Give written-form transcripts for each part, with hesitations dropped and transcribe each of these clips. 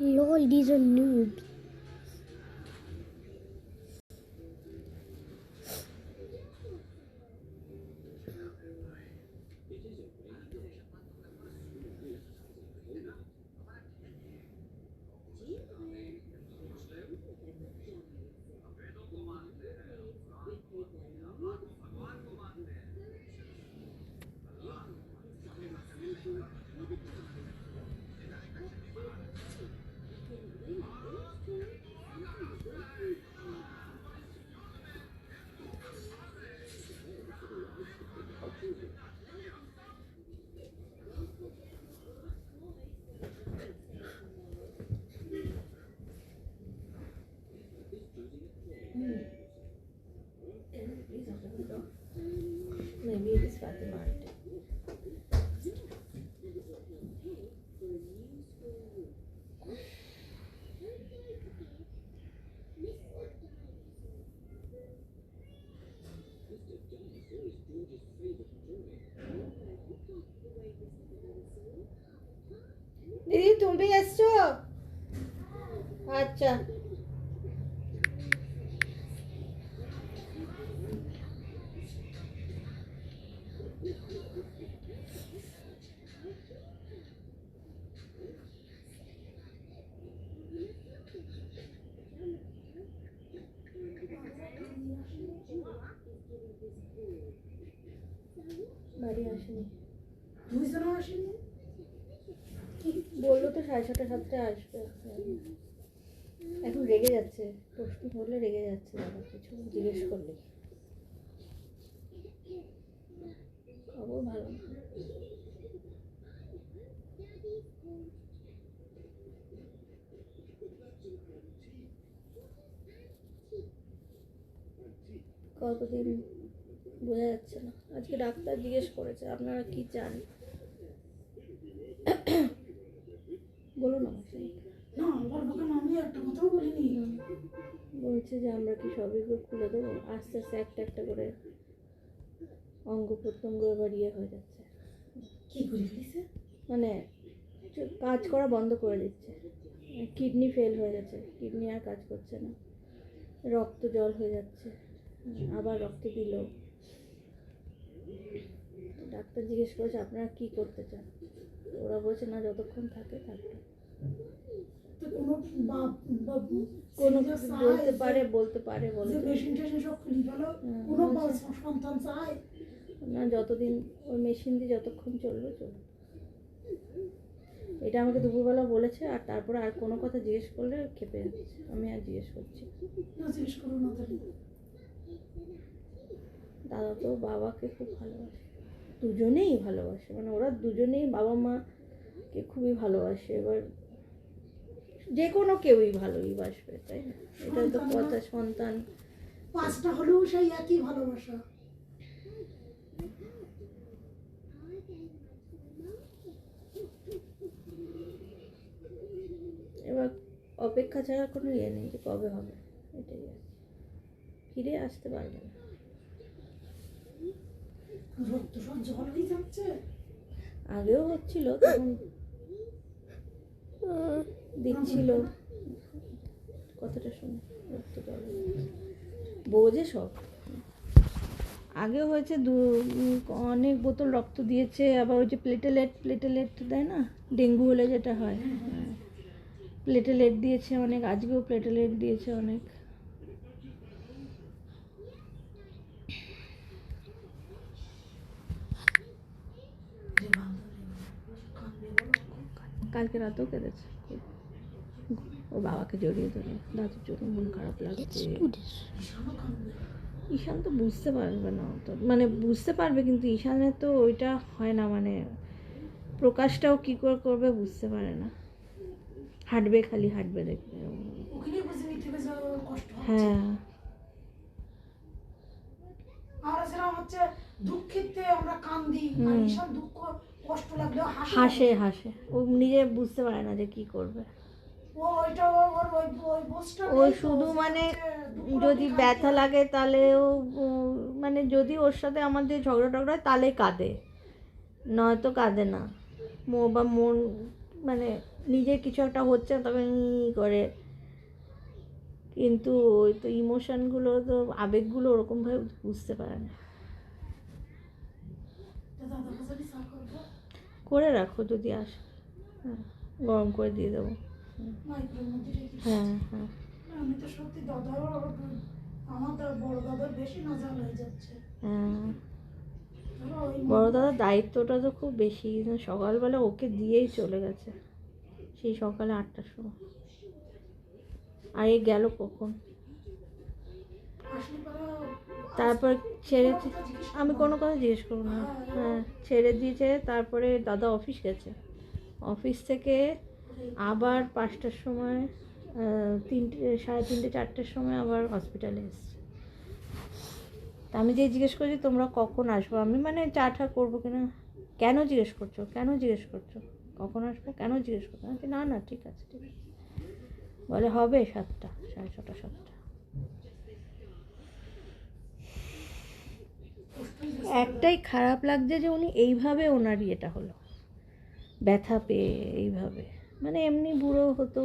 Lol, these are noobs. Maybe it is Fatima aunty. দিদি তুমি এসছো? আচ্ছা বাড়ি আসেনি। বললো তো 6:30 7টায় আসবে। এখন রেগে যাচ্ছে, প্রশ্ন করলে রেগে যাচ্ছে, দাদা কিছু জিজ্ঞেস করলে। খবর ভালো না। কতদিন বোঝা যাচ্ছে না। আজকে ডাক্তার জিজ্ঞেস করেছে আপনারা কি চান। বলুন বলছে যে আমরা কি সবই খুলে দেবো, আস্তে আস্তে একটা একটা করে অঙ্গ প্রত্যঙ্গ এবার হয়ে যাচ্ছে। কি করে ফেলেছে মানে কাজ করা বন্ধ করে দিচ্ছে। কিডনি ফেল হয়ে গেছে, কিডনি আর কাজ করছে না, রক্ত জল হয়ে যাচ্ছে, আবার রক্ত দিল। ডাক্তার জিজ্ঞেস করেছে আপনারা কি করতে চান, ওরা বলছে না যতক্ষণ থাকে থাকবে। কোনো বলতে পারে না, যতদিন ওই মেশিন দিয়ে যতক্ষণ চলবে চলবে। এটা আমাকে দুপুরবেলা বলেছে, আর তারপরে আর কোনো কথা জিজ্ঞেস করলে খেপে যাচ্ছে। আমি আর জিজ্ঞেস করছি দাদা তো বাবাকে খুব ভালোবাসে, দুজনেই ভালোবাসে, মানে ওরা দুজনেই বাবা মাকে খুবই ভালোবাসে। এবার যে কোনো কেউই ভালোই বাসবে, তাই না? এটা তো কথা, সন্তান 5টা হলেও সেই একই ভালোবাসা। এবার অপেক্ষা ছাড়া কোনো ইয়ে নেই যে কবে হবে, এটাই আর ফিরে আসতে পারবে না। রক্ত সব জল হয়ে যাচ্ছে, আগেও হচ্ছিল, তখন দিচ্ছিল কথাটা শুনে রক্ত জল বোঝে সব। আগেও হয়েছে, অনেক বোতল রক্ত দিয়েছে। আবার ওই যে প্লেটেলেট দেয় না, ডেঙ্গু হলে যেটা হয়, প্লেটেলেট দিয়েছে অনেক, আজকেও প্লেটেলেট দিয়েছে অনেক। কালকে রাতেও কেঁদেছে, ওর বাবাকে জড়িয়ে ধরে, দাদুর জন্য মন খারাপ লাগছে। ঈশান তো বুঝতে পারবে না, তো মানে বুঝতে পারবে, কিন্তু ঈশানের তো ওইটা হয় না, মানে প্রকাশটাও কি করে করবে বুঝতে পারে না। হাঁটবে, খালি হাঁটবে, দেখবে। হ্যাঁ, হাসে হাসে, ও নিজে বুঝতে পারে না যে কি করবে। ও শুধু মানে যদি ব্যথা লাগে তাহলে ও মানে যদি ওর সাথে আমাদের ঝগড়া টগড়া তাহলে কাঁদে, নয়তো কাঁদে না। বা মন মানে নিজের কিছু একটা হচ্ছে না তবে করে, কিন্তু ওই তো ইমোশনগুলো তো আবেগগুলো ওরকমভাবে বুঝতে পারে না। করে রাখো যদি আসে, হ্যাঁ গরম করে দিয়ে দেবো। হ্যাঁ হ্যাঁ আমি তো সত্যি দাদাও আমার বড় দাদার বেশি নাজাল হয়ে যাচ্ছে। হ্যাঁ বড় দাদার দায়িত্বটা তো খুব বেশি, সকালবেলা ওকে দিয়েই চলে গেছে সেই সকালে 8টার সময়, আর এ গেল কখন। তারপর ছেড়ে, আমি কোনো কথা জিজ্ঞেস করবো না, হ্যাঁ ছেড়ে দিয়েছে। তারপরে দাদা অফিস গেছে, অফিস থেকে আবার 5টার সময় 3টে, 3:30, 4টার সময় আবার হসপিটালে এসছে। তা আমি যে জিজ্ঞেস করছি তোমরা কখন আসবো, আমি মানে চা টা করবো কিনা, কেন জিজ্ঞেস করছো, কেন জিজ্ঞেস করছো, কখন আসবো কেন জিজ্ঞেস করছো, আমি না না ঠিক আছে ঠিক আছে। বলে হবে 7টা, 6:30, 7টা। একটাই খারাপ লাগছে যে উনি এইভাবে ওনার ইয়েটা হলো, ব্যথা পেয়ে এইভাবে, মানে এমনি বুড়ো হতো,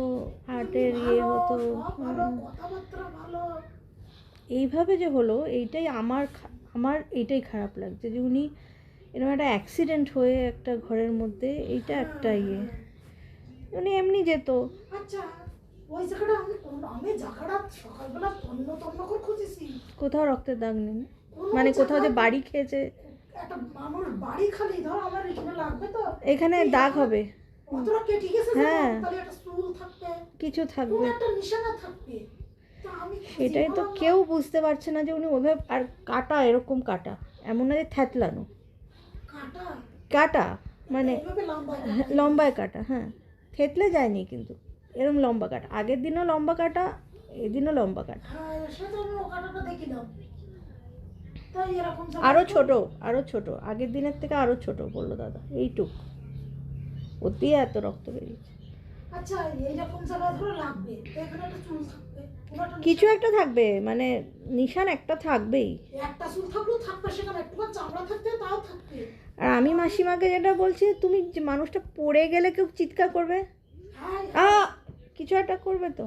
হার্টের ইয়ে হতো, এইভাবে যে হলো এইটাই আমার এইটাই খারাপ লাগছে যে উনি এরকম একটা অ্যাক্সিডেন্ট হয়ে একটা ঘরের মধ্যে, এইটা একটা ইয়ে, উনি এমনি যেত। আচ্ছা ওই জায়গাটা আমি জায়গাটা সকালবেলা তন্ন তন্ন করে খুঁজেছি, কোথাও রক্তের দাগ নেই, মানে কোথাও যে বাড়ি খেয়েছে, একটা মানুষ বাড়ি খালি ধর আমার এখানে লাগবে তো এখানে দাগ হবে, কতটা কেটে গেছে, হ্যাঁ তাহলে একটা চুল থাকবে, কিছু থাকবে, কোনো একটা নিশানা থাকবে। সেটাই তো কেউ বুঝতে পারছে না যে উনি ওইভাবে, আর কাটা এরকম কাটা, এমন না যে থ্যাতলানো কাটা, মানে লম্বায় কাটা, হ্যাঁ থেতলে যায়নি কিন্তু এরকম লম্বা কাটা, আগের দিনও লম্বা কাটা, এদিনও লম্বা কাটা, আরো ছোট আগের দিনের থেকে আরো ছোট বললো দাদা, এইটুক ওর দিয়ে এত রক্ত বেরিয়েছে। আচ্ছা এইরকম জায়গায় ধরো লাগবে, এখানে একটা চুল থাকবে, কিছু একটা থাকবে, মানে নিশান একটা থাকবেই, একটা চুল থাকলেও থাকবে, সেখানে একটু চামড়া থাকবে, তাও থাকবে। আর আমি মাসিমাকে যেটা বলছি, তুমি যে মানুষটা পড়ে গেলে কেউ চিৎকার করবে, কিছু একটা করবে তো,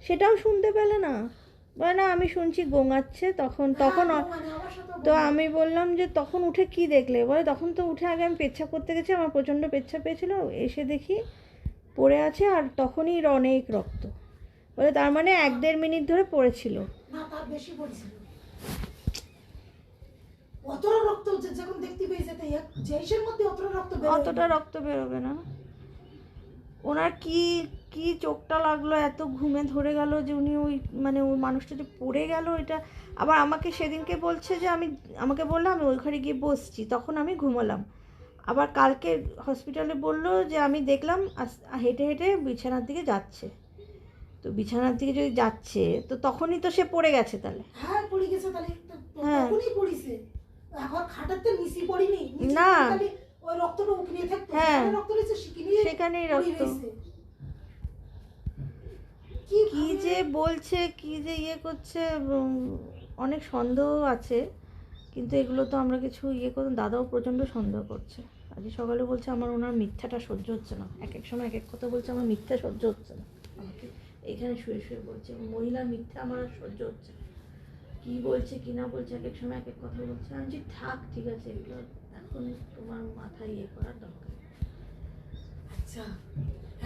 সেটাও শুনতে পেলে না, বলে না আমি শুনছি গোঙাচ্ছে, তখন তো আমি বললাম যে তখন উঠে কি দেখলে, বলে তখন তো উঠে আগে আমি পেচ্ছাপ করতে গেছি, আমার প্রচণ্ড পেচ্ছাপ পেয়েছিল, এসে দেখি পড়ে আছে, আর তখনই অনেক রক্ত, বলে তার মানে 1-1.5 মিনিট ধরে পড়েছিল, না তার বেশি পড়েছিল, অতটা রক্ত যখন দেখতে পেয়েছে জেসের মধ্যে অতটা রক্ত বেরোবে না। ওনার কি কি চোখটা লাগলো, এত ঘুমে ধরে গেল যে উনি ওই মানে ওই মানুষটা যে পড়ে গেল, এটা আবার আমাকে সেদিনকে বলছে যে আমাকে বললো আমি ওই ঘরে গিয়ে বসছি, তখন আমি ঘুমালাম, আবার কালকে হসপিটালে বললো যে আমি দেখলাম হেঁটে হেঁটে বিছানার দিকে যাচ্ছে, তো বিছানার দিকে যদি যাচ্ছে তো তখনই তো সে পড়ে গেছে, তাহলে হ্যাঁ পড়ে গেছে, তাহলে তখনই পড়িছে, এখন খাটাতে নিচি পড়িনি না, ওই রক্তটা উকড়িয়ে থাকতো, হ্যাঁ রক্ত রয়েছে সেখানেই রক্ত, কি যে বলছে, কি যে ইয়ে করছে, অনেক সন্দেহ আছে, কিন্তু এগুলো তো আমরা কিছু ইয়ে করুন, দাদাও প্রচণ্ড সন্দেহ করছে, আজকে সকালে বলছে আমার ওনার মিথ্যাটা সহ্য হচ্ছে না, এক এক সময় এক এক কথা বলছে, আমার মিথ্যা সহ্য হচ্ছে না, আমাকে এখানে শুয়ে শুয়ে বলছে মহিলার মিথ্যা আমার আর সহ্য হচ্ছে না, কী বলছে কি না বলছে, এক এক সময় এক এক কথা বলছে, আমি যে থাক ঠিক আছে, এগুলো এখন তোমার মাথায় ইয়ে করার দরকার। আচ্ছা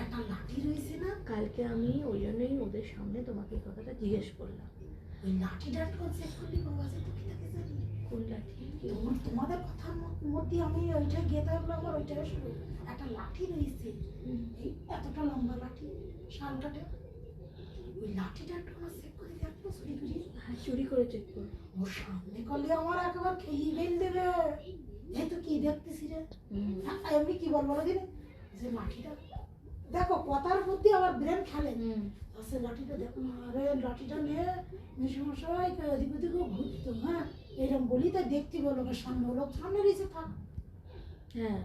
একটা লাঠি রয়েছে না, কালকে আমি ওই জন্যই ওদের সামনে তোমাকে এই কথাটা জিজ্ঞেস করলাম, ওই লাঠিটা চেক করলি বাবা আছে তো কি থাকে জানি, কোন লাঠি, তোমাদের কথার মধ্যে আমি ওইটা গিয়ে থাকলাম, আমার ওইটা শুরু একটা লাঠি রয়েছে, এই এতটা লম্বা লাঠি, শালটাটা, ওই লাঠিটা একটু আমার চেক করে দেখবো, চুরি করি, হ্যাঁ চুরি করে চেক করো, ওর সামনে করলে আমার একেবারে খেয়ে বেল দেবে, এই তো কি দেখতেছি রে, এমনি কি বলবো দিন যে লাঠিটা দেখো, কথার মধ্যে আবার ব্রেন খেলে, আচ্ছা লাঠিটা দেখো, আরে লাঠিটা নিয়ে মেশমশাই এদিক ওদিকে ঘুরতো, হ্যাঁ এরকম বলি, তাই দেখতে বলো সামনে, লোক সামনে রয়েছে থাক, হ্যাঁ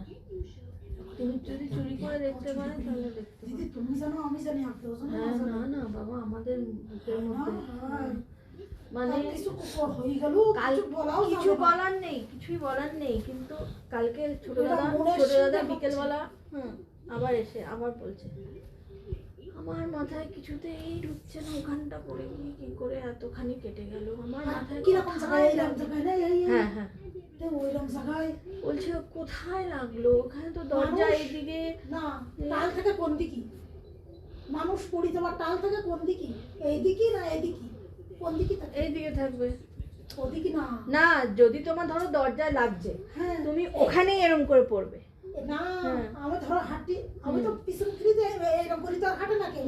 তুমি যদি চুরি করে দেখতে পারো তাহলে দেখতে দিদি তুমি জানো আমি জানি, আর কেউ জানো হ্যাঁ না না বাবা, আমাদের বুকের মধ্যে মানে কিছু হয়ে গেল, কিছু বলার নেই, কিছুই বলার নেই, কিন্তু কালকে ছোট দাদা বিকেলবেলা আবার এসে আবার বলছে আমার মাথায় কিছুতেই ঢুকছে না, ওখানটা পড়ে গিয়ে কি করে এতখানি কেটে গেল আমার মাথায়, কিরকম কোথায় জায়গায় এরকম লাগলো? জায়গায় না হ্যাঁ হ্যাঁ ওইরকম জায়গায় বলছে কোথায় লাগলো, ওখানে তো দরজা মানুষ- এইদিকে। না টাল থেকে কোন দিকে মানুষ পড়ি, তোমার টাল থেকে কোন দিকে, এইদিকে না এদিকে, কোন দিকে থাকে? এইদিকে থাকবে ওদিকে না। না, যদি তোমার ধরো দরজায় লাগছে হ্যাঁ তুমি ওখানেই এরম করে পড়বে। না হ্যাঁ। আমি ধরো হাঁটি, আমি তো পিছন ফিরিতে এরকম করি তো আর হাঁটে না কেউ,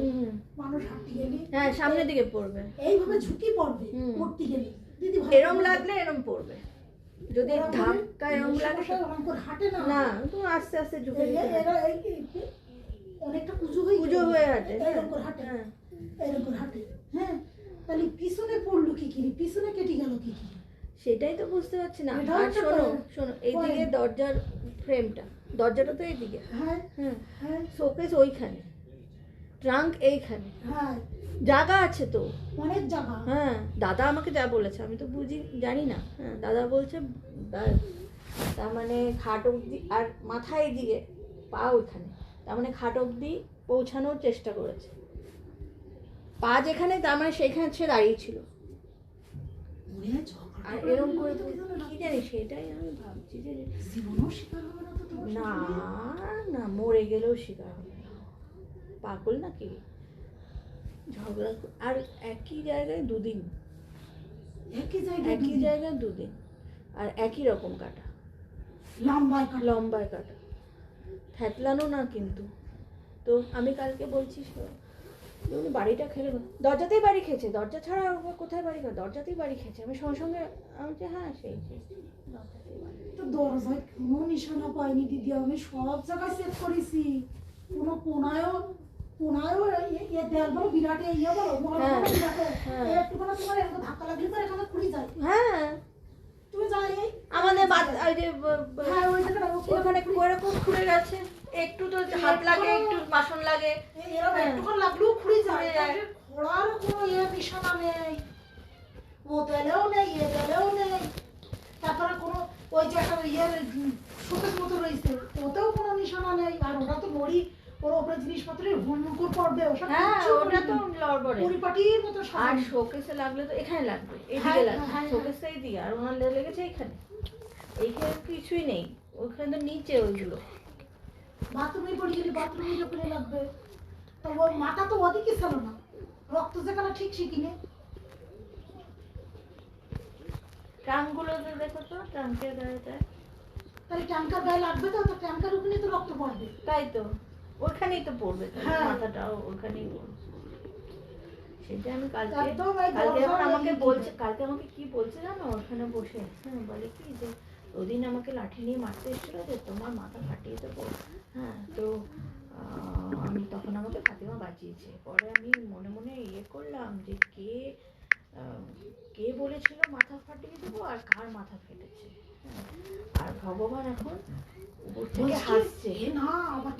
মানুষ হাঁটতে গেলে হ্যাঁ সামনের দিকে পড়বে, এইভাবে ঝুঁকি পড়বে হুম। উঠতে গেলে। দিদি ভালো এরম করে- লাগলে এরম পড়বে, যদি ওরা বলে, ধাক্কা এরম লাগে সমস্যা ওরকম করে হাঁটে না। না তুমি আস্তে আস্তে ঝুঁকে এরা- ঝুঁকে এরা অনেকটা কুজো হয়ে পুজো হয়ে হাঁটে। এরকম করে হাঁটে, হ্যাঁ এরকম করে হাঁটে। হ্যাঁ তাহলে পিছনে পড়লো কি কি, পিছনে কেটে গেল কি কি? সেটাই তো বুঝতে পারছি না। এটাও আর একটা শোনো point. শোনো এইদিকে দরজার ফ্রেমটা, দরজাটা তো এইদিকে, হ্যাঁ হ্যাঁ হ্যাঁ শোকেস ওইখানে, ট্রাঙ্ক এইখানে, হ্যাঁ জায়গা আছে তো। অনেক জায়গা। হ্যাঁ দাদা আমাকে যা বলেছে, আমি তো জানি না। হ্যাঁ দাদা বলছে তার মানে খাট অবধি আর মাথা এইদিকে, পা ওইখানে, তার মানে খাট অবধি পৌঁছানোর চেষ্টা করেছে। পা যেখানে তার মানে সেইখানে সে দাঁড়িয়ে ছিল। মনে হয় ঝগড়া আর টগড়া এরকম করলো করে তো কিছু না। কি জানি, সেটাই আমি ভাবছি যে জীবনেও শিকার হবে না তো তোমার না শ্বশুরের? না মরে গেলেও শিকার হবে না, পাগল নাকি? ঝগড়া আর একই জায়গায় দুদিন, একই জায়গায় একই দুদিন। জায়গায় দুদিন, আর একই রকম কাটা, লম্বায় কাটা। লম্বায় কাটা, থ্যাতলানো না কিন্তু। তো আমি কালকে বলছি উনি বাড়িটা খেলে দরজাতেই বাড়ি খেয়েছে, দরজা ছাড়া আর কোথায় বাড়ি খায়, দরজাতেই বাড়ি খেয়েছে। আমি সঙ্গে সঙ্গে আমি বলছি হ্যাঁ সেই দরজাতেই বাড়ি। তো দরজায় কোনো নিশানা পাইনি দিদি, আমি সব জায়গায় চেক করেছি, কোনো কোনায়ও দেয়াল বলো বিরাটে ইয়ে বলো মহল হ্যাঁ, বলো বিরাটে, হ্যাঁ। একটু কোনো তোমার এরকম ধাক্কা লাগলে তো এখানে খুলে যায়। হ্যাঁ তুমি যাই আমাদের ওই যে হ্যাঁ ওই জায়গাটা ওখানে ওরকম খুলে গেছে, একটু তো হাত লাগে, একটু বাসন লাগে। এরকম হ্যাঁ। একটুখানি লাগলেও খুলে যায়। খুলে যায়। খোড়ার কোনো নিশানা নেই, ও তেলেও নেই তেলেও নেই। তারপরে কোনো ওই যে একটা শোকেস মতো রয়েছে ওতেও কোনো নিশানা নেই। আর ওটা তো নড়ি, ওর ওপরে জিনিসপত্রের হুড়মুড় পড়বে, ওসব হ্যাঁ কিচ্ছু ওটা তো করিনি। লড়বড়ে। পরিপাটির মতো আর সাজানো। শোকেসে লাগলে তো এখানে লাগবে, হ্যাঁ, এইদিকে লাগবে, হ্যাঁ, হ্যাঁ। শোকেসটা এইদিকে, আর ওনার লেগেছে এখানে, এইখানে কিছুই নেই, ওখানে তো নিচে ওইগুলো। বাথরুমে পড়ে গেলে বাথরুমের উপরে লাগবে। তো ওর মাথা তো ওদিকে ছিল না, রক্ত যেখানে ঠিক শিখিনি। ট্রাঙ্কগুলো তো দেখো তো, ট্রাঙ্কের গায়েটা, তাহলে ট্যাঙ্কার গায়ে লাগবে তো, তো ট্যাঙ্কার উপরে তো রক্ত পড়বে। তাই তো ওখানেই তো পড়বে, হ্যাঁ। মাথাটাও ওখানেই পড়বে। সেটা আমি কালকে একদম এই কালকে দরজার এখন আমাকে এইদিকে। বলছে, কালকে আমাকে কি বলছে জানো, ওখানে বসে হ্যাঁ বলে কি যে ওদিন আমাকে লাঠি নিয়ে মারতে এসেছিল যে তোমার মাথা ফাটিয়ে দেবো। হ্যাঁ তো আমি তখন আমাকে ফাতেমা বাঁচিয়েছে। পরে আমি মনে মনে ইয়ে করলাম যে কে বলেছিল মাথা ফাটিয়ে দেবো আর কার মাথা ফেটেছে। হ্যাঁ আর ভগবান এখন উপর থেকে বলছি, হাসছে। এ না আবার কি